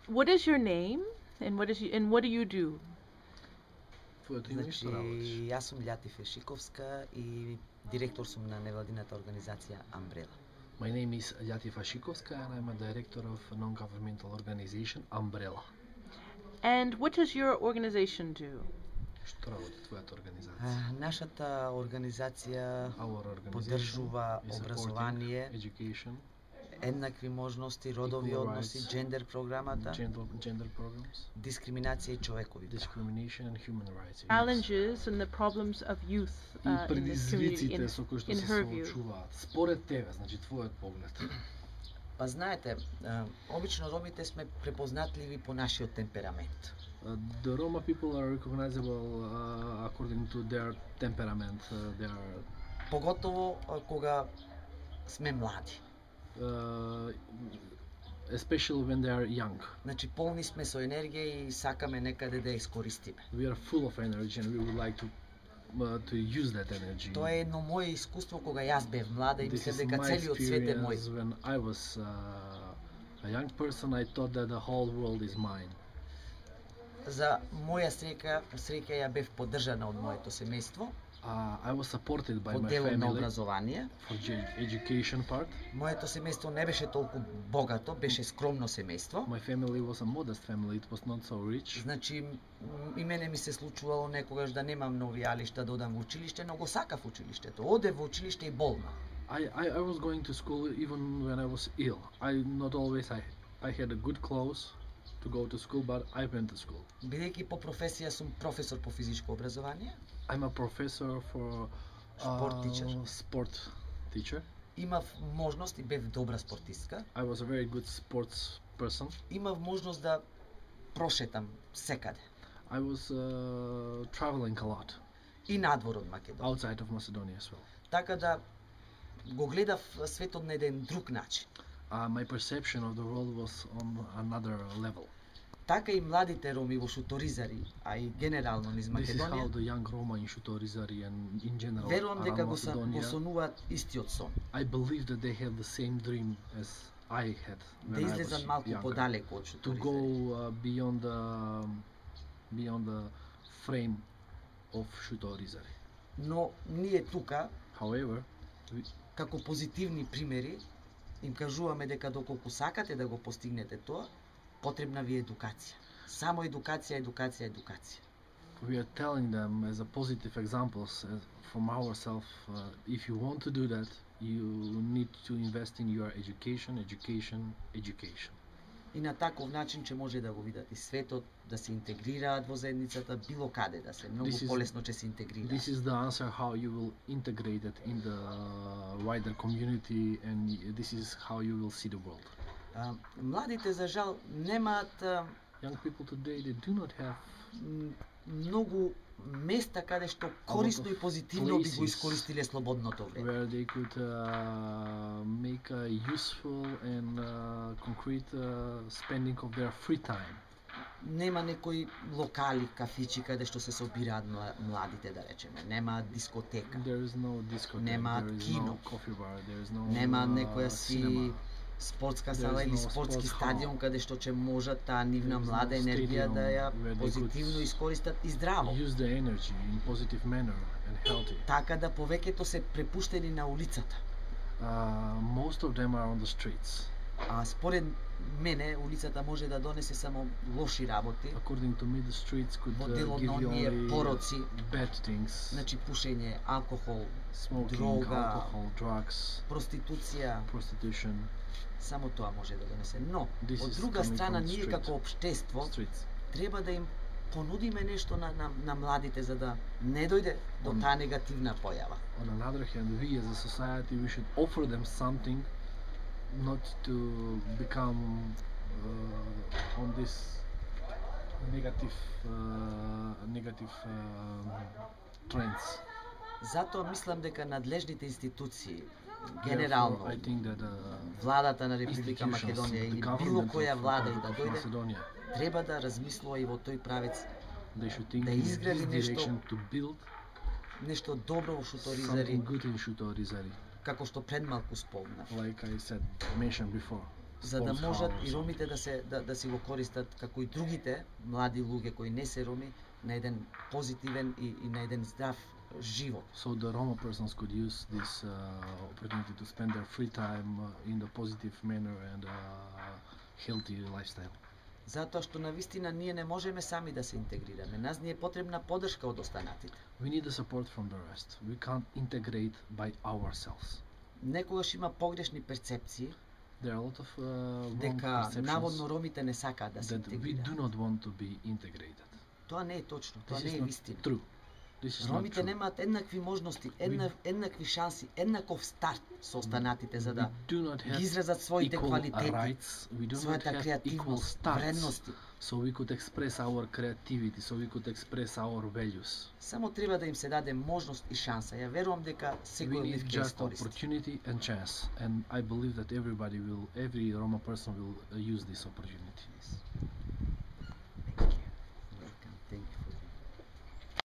What is your name and what do you do? Твоето име што работиш? Јас сум Љати Фешиковска и директор сум на невладината организација Umbrella. My name is Ljati Fashikovska and I'm a director of a non-governmental organization Umbrella. And what does your organization do? Што работи твојата организација? Нашата организација Our organization поддржува is образование, supporting education, еднакви можности, родови equal односи, rights, джендер програмата, gender programs, дискриминација и човекови права. discrimination and human rights. Challenges and the problems of youth И in this community, предизвиците со кои што in се her view. соочуваат. Според тебе, значи твојот поглед. Па знаете, обично ромите сме препознатливи по нашиот темперамент. The Roma people are recognizable according to their temperament, Поготово кога сме млади. Especially when they are young. Значи полни сме со енергија и сакаме некаде да ја искористиме. We are full of energy and we would like to use that energy. Тоа е едно мое искуство кога јас бев млада и This мислев is дека my целиот свет е мој. experience when I was a young person. I thought that the whole world is mine. За моја среќа ја бев поддржана од моето семејство I was supported by во my делот на family образование. for the education part. Моето семејство не беше толку богато, беше скромно семејство. My family was a modest family. It was not so rich. Значи, и мене ми се случувало некогаш да немам нови алишта да одам во училиште, но го сакав училиштето. Одев во училиште и болно. I was going to school even when I was ill. I had a good clothes to go to school, but I went to school. Бидејќи по професија сум професор по физичко образование, I'm a professor for sport teacher. имав можност и бев добра спортистка. I was a very good sports person. Имав можност да прошетам секаде. I was traveling a lot И надвор од Македонија. outside of Macedonia as well. Така да го гледав светот на еден друг начин. My perception of the world was on another level. Така и младите роми во Шуторизари, а и генерално низ This is how Македонија, the young Roma in Šutorizari and in general верувам дека around го Macedonia, сонуваат истиот сон. I believe that they have the same dream as I had Да when I was излезат малку younger. подалеку од To Шуторизари. go beyond the frame of Šutorizari. Но ние тука, However, како позитивни примери, им кажуваме дека доколку сакате да го постигнете тоа, потребна ви е едукација. Само едукација, едукација, едукација. we are telling them as a positive examples from ourselves, if you want to do that, you need to invest in your education, education, education. И на таков начин ќе може да го видат и светот, да се интегрираат во заедницата, било каде да се, многу This is- полесно ќе се интегрираат. This is the answer how you will integrate it in the wider community, and this is how you will see the world. Младите, за жал, немаат Young people today, they do not have многу места каде што корисно и позитивно би го places искористиле слободното време. where they could make a useful and concrete spending of their free time. Нема некои локали, кафичи каде што се собираат младите, да речеме. Нема дискотека. There is no discotheque, Нема there is кино. no coffee bar, there is no Нема некоја си cinema. спортска There сала is или no спортски sports стадион hall. каде што ќе можат таа нивна There is млада no енергија stadium да ја where they позитивно could искористат и здраво. Use the energy in positive manner and healthy. Така да повеќето се препуштени на улицата. Most of them are on the streets. А според мене улицата може да донесе само лоши работи, According to me, the streets could во делот на give you оние only пороци, bad things. значи пушење, алкохол, Smoking, дрога, alcohol, drugs, проституција, prostitution, само тоа може да донесе. Но, This од is друга coming страна, from the ние street. како општество streets. треба да им понудиме нешто на младите за да не дојде до таа негативна појава. On another hand, we as a society, we should offer them something, not to become on this negative trends. Затоа мислам дека надлежните институции, генерално, Therefore, I think that владата на Република institutions, Македонија the или government било која of влада и да дојде, Macedonia, треба да размислува и во тој правец they should think да in изгради this нешто direction to build нешто добро во Шуторизари, something good in Šutorizari, како што пред малку спомнав. like I mentioned before. за да sports можат house и or ромите something. да си го користат како и другите млади луѓе кои не се роми на еден позитивен и на еден здрав живот. So the Roma persons could use this opportunity to spend their free time in the positive manner and healthy lifestyle. Затоа што навистина ние не можеме сами да се интегрираме. Нас ни е потребна поддршка од останатите. We need the support from the rest. We can't integrate by ourselves. Некогаш има погрешни перцепции There are a lot of wrong дека perceptions наводно ромите не сакаат да се that we do интегрираат. not want to be integrated. Тоа не е точно, тоа This не is е not вистина. true. This is not Ромите true. немаат еднакви можности, еднакви шанси, еднаков старт со останатите за да We do not ги have изразат своите equal квалитети, rights. We do not својата have equal креативност, starts. вредности. So we could express our creativity, so we could express our values. Само треба да им се даде можност и шанса. Ја верувам дека секој We од need нив ќе just искористи. opportunity and chance, and I believe that every Roma person will use this opportunity.